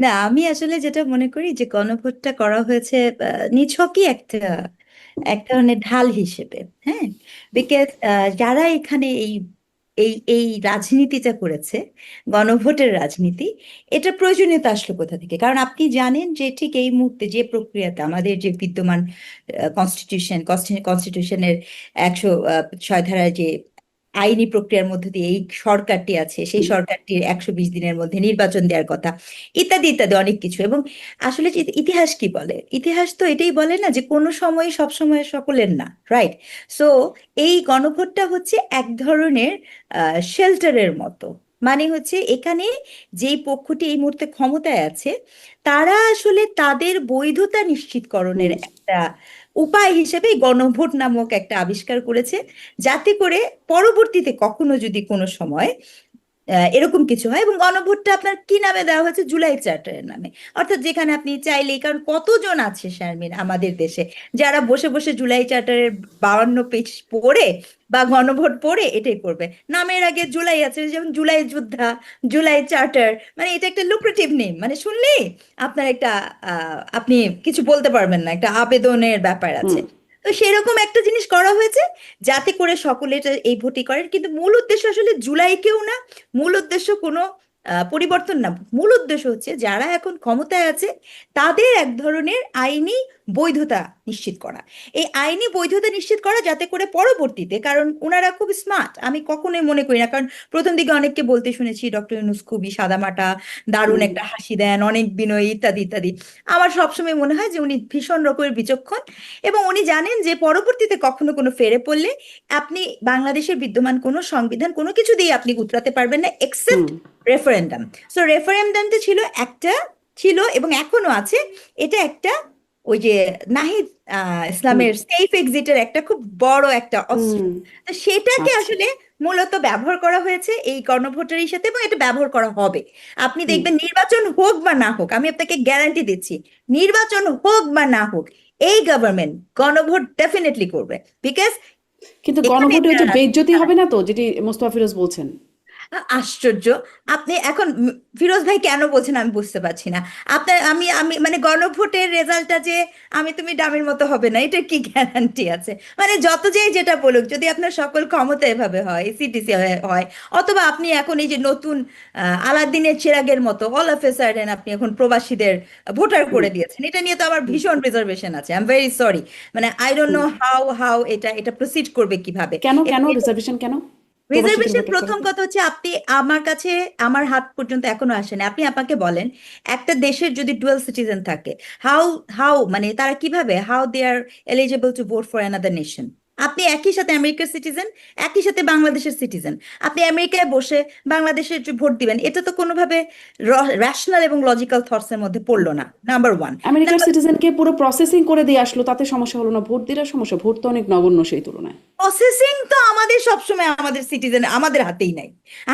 না, আমি আসলে যেটা মনে করি যে গণভোটটা করা হয়েছে নিছকই একটা এক ধরনের ঢাল হিসেবে। হ্যাঁ, বিকজ যারা এখানে এই এই এই রাজনীতিটা করেছে, গণভোটের রাজনীতি, এটা প্রয়োজনীয়তা আসলো কোথা থেকে? কারণ আপনি জানেন যে ঠিক এই মুহূর্তে যে প্রক্রিয়াতে আমাদের যে বিদ্যমান কনস্টিটিউশনের 106 ধারায় যে আইনি প্রক্রিয়ার মধ্যে দিয়ে এই সরকারটি আছে, সেই হুম। সরকারটির 120 দিনের মধ্যে নির্বাচন দেওয়ার কথা, ইত্যাদি ইত্যাদি অনেক কিছু। এবং আসলে যে ইতিহাস কি বলে, ইতিহাস তো এটাই বলে না যে কোনো সময় সব সময় সকলের না, রাইট? সো এই গণভোটটা হচ্ছে এক ধরনের শেল্টারের মতো। মানে হচ্ছে এখানে যেই পক্ষটি এই মুহূর্তে ক্ষমতায় আছে, তারা আসলে তাদের বৈধতা নিশ্চিতকরণের হুম। একটা উপায় হিসেবে এই গণভোট নামক একটা আবিষ্কার করেছে, যাতে করে পরবর্তীতে কখনো যদি কোনো সময় এরকম কিছু হয়। এবং গণভোটটা আপনার কি নামে দেওয়া হয়েছে? জুলাই চার্টারের নামে। অর্থাৎ যেখানে আপনি চাইলেই, কারণ কতজন আছে শারমিন আমাদের দেশে যারা বসে বসে জুলাই চার্টারের 52 পেজ পড়ে বা গণভোট পড়ে এটাই করবে? নামের আগে জুলাই আছে, যেমন জুলাই যোদ্ধা, জুলাই চার্টার, মানে এটা একটা লুক্রেটিভ নেম, মানে শুনলেই আপনার একটা আপনি কিছু বলতে পারবেন না, একটা আবেদনের ব্যাপার হুম। আছে। তো সেরকম একটা জিনিস করা হয়েছে যাতে করে সকলে এটা এই ভোটই করেন, কিন্তু মূল উদ্দেশ্য আসলে জুলাইকেও না, মূল উদ্দেশ্য কোনো পরিবর্তন না। মূল উদ্দেশ্য হচ্ছে যারা এখন ক্ষমতায় আছে তাদের এক ধরনের আইনি বৈধতা নিশ্চিত করা। এই আইনি বৈধতা নিশ্চিত করা যাতে করে পরবর্তীতে, কারণ ওনারা খুব স্মার্ট, আমি কখনোই মনে করি না, কারণ প্রথম দিকে অনেককে বলতে শুনেছি ডক্টর ইউনূস খুবই সাদামাটা, দারুণ হুম। একটা হাসি দেন, অনেক বিনয়ী, ইত্যাদি ইত্যাদি। আমার সবসময় মনে হয় যে উনি ভীষণ রকমের বিচক্ষণ, এবং উনি জানেন যে পরবর্তীতে কখনো কোনো ফেরে পড়লে আপনি বাংলাদেশের বিদ্যমান কোনো সংবিধান কোনো কিছু দিয়ে আপনি উতরাতে পারবেন না, হুম। Except referendum. সো রেফারেন্ডামটা ছিল একটা, ছিল এবং এখনো আছে। এটা একটা ওই যে নাহিদ হুম। ইসলামের সেফ এক্সিটের একটা খুব বড় একটা অস্ত্র। হুম। তো সেটাকে আচ্ছা। আসলে মূলত ব্যবহার করা হয়েছে এই গণভোটের সাথে, এবং এটা ব্যবহার করা হবে। আপনি হুম। দেখবেন নির্বাচন হোক বা না হোক, আমি আপনাকে গ্যারান্টি দিচ্ছি, নির্বাচন হোক বা না হোক, এই গভর্নমেন্ট গণভোট ডেফিনেটলি করবে। বিকজ কিন্তু এখানে গণভোটে ওই যে বেইজ্জতি হ্যাঁ, হবে না তো, যেটি মোস্তফা ফিরোজ বলছেন? আশ্চর্য! আপনি এখন ফিরোজ ভাই কেন বলছেন আমি বুঝতে পারছি না। আপনার আমি আমি মানে গণভোটের রেজাল্টটা যে আমি তুমি ডামির মতো হবে না, এটা কি গ্যারান্টি আছে? মানে যত যেই যেটা বলুক, যদি আপনার সকল ক্ষমতা এভাবে হয়, সিটিসি হয়, অথবা আপনি এখন এই যে নতুন আলাদিনের চিরাগের মতো অল অফ এ সাডেন আপনি এখন প্রবাসীদের ভোটার হুম। করে দিয়েছেন, এটা নিয়ে তো আমার হুম। ভীষণ রিজার্ভেশন আছে। I am very sorry. মানে I don't hmm. Know how how এটা এটা প্রসিড করবে কিভাবে। কেন কেন রিজার্ভেশন কেন প্রবাসীদের রিজার্ভেশন ভোটার প্রথম করাতে? কথা হচ্ছে, আপনি আমার কাছে, আমার হাত পর্যন্ত এখনো আসেনি। আপনি আমাকে বলেন, একটা দেশের যদি ডুয়াল সিটিজেন থাকে, হাউ হাউ মানে তারা কিভাবে, how they are eligible to vote for another nation? আপনি একই সাথে আমেরিকার সিটিজেন, একই সাথে বাংলাদেশের সিটিজেন, আপনি আমেরিকায় বসে বাংলাদেশের যে ভোট দিবেন, এটা তো কোনোভাবে র্যাশনাল এবং লজিক্যাল থটসের মধ্যে পড়লো না, নাম্বার ওয়ান। আমেরিকার সিটিজেনকে পুরো প্রসেসিং করে দিয়ে আসলো, তাতে সমস্যা হলো না? ভোট দিলে সমস্যা? ভোট তো অনেক নগণ্য সেই তুলনায়। প্রসেসিং তো আমাদের সবসময় আমাদের সিটিজেন আমাদের হাতেই নাই।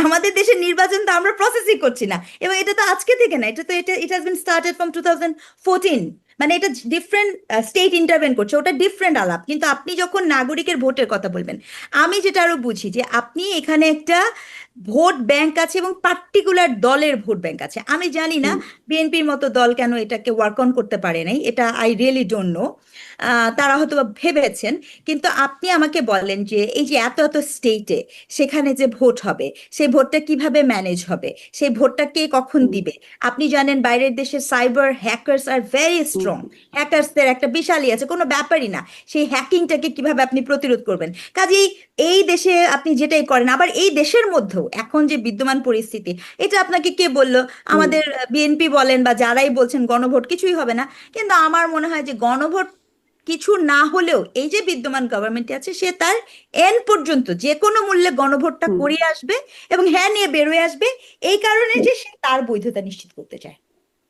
আমাদের দেশের নির্বাচন তো আমরা প্রসেসিং করছি না, এবং এটা তো আজকে থেকে না, এটা তো এটা it has been started from 2014। মানে এটা ডিফারেন্ট স্টেট ইন্টারভেন করছে, ওটা ডিফারেন্ট আলাপ। কিন্তু আপনি যখন নাগরিকের ভোটের কথা বলবেন, আমি যেটা আরো বুঝি যে আপনি এখানে একটা ভোট ব্যাংক আছে এবং পার্টিকুলার দলের ভোট ব্যাংক আছে। আমি জানি না হুম। বিএনপির মতো দল কেন এটাকে ওয়ার্ক অন করতে পারে নাই, এটা আই রিয়েলি ডোন্ট নো। তারা হয়তো বা ভেবেছেন। কিন্তু আপনি আমাকে বলেন যে এই যে এত এত স্টেটে সেখানে যে ভোট হবে, সেই ভোটটা কিভাবে ম্যানেজ হবে, সেই ভোটটা কে কখন হুম। দিবে? আপনি জানেন বাইরের দেশে সাইবার হ্যাকার্স আর ভেরি হুম। স্ট্রং। হ্যাকার্সদের একটা বিশালই আছে, কোনো ব্যাপারই না। সেই হ্যাকিংটাকে কিভাবে আপনি প্রতিরোধ করবেন? কাজেই এই দেশে আপনি যেটাই করেন, আবার এই দেশের মধ্যেও এখন যে বিদ্যমান পরিস্থিতি, এটা আপনাকে কে বললো? হুম। আমাদের বিএনপি বলেন বা যারাই বলছেন গণভোট কিছুই হবে না, কিন্তু আমার মনে হয় যে গণভোট কিছু না হলেও এই যে বিদ্যমান গভর্নমেন্ট আছে সে তার এন্ড পর্যন্ত যে কোনো মূল্যে গণভোটটা হুম। করিয়ে আসবে, এবং হ্যাঁ নিয়ে বেরোয় আসবে, এই কারণে যে সে তার বৈধতা নিশ্চিত করতে চায়।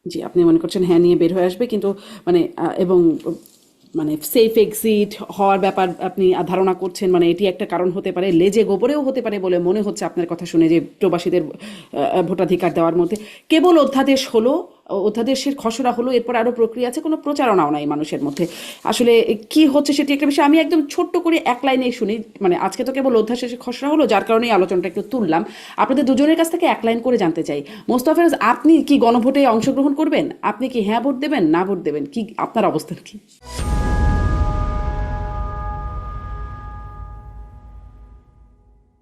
জি, আপনি মনে করছেন হ্যাঁ নিয়ে বের হয়ে আসবে, কিন্তু মানে এবং মানে সেফ এক্সিট হওয়ার ব্যাপার আপনি ধারণা করছেন, মানে এটি একটা কারণ হতে পারে, লেজে গোবরেও হতে পারে বলে মনে হচ্ছে আপনার কথা শুনে, যে প্রবাসীদের ভোটাধিকার দেওয়ার মধ্যে কেবল অধ্যাদেশ হলো অধ্যাদেশের খসড়া হলো, এরপর আরো প্রক্রিয়া আছে, কোনো প্রচারণাও নাই মানুষের মধ্যে। আসলে কি হচ্ছে সেটি একটা বিষয়। আমি একদম ছোট্ট করে এক লাইনে শুনি, মানে আজকে তো কেবল অধ্যাদেশের খসড়া হলো, যার কারণে আলোচনাটা একটু তুললাম। আপনাদের দুজনের কাছ থেকে এক লাইন করে জানতে চাই, মোস্তফা, আপনি কি গণভোটে অংশগ্রহণ করবেন? আপনি কি হ্যাঁ ভোট দেবেন, না ভোট দেবেন? কি আপনার অবস্থান কি?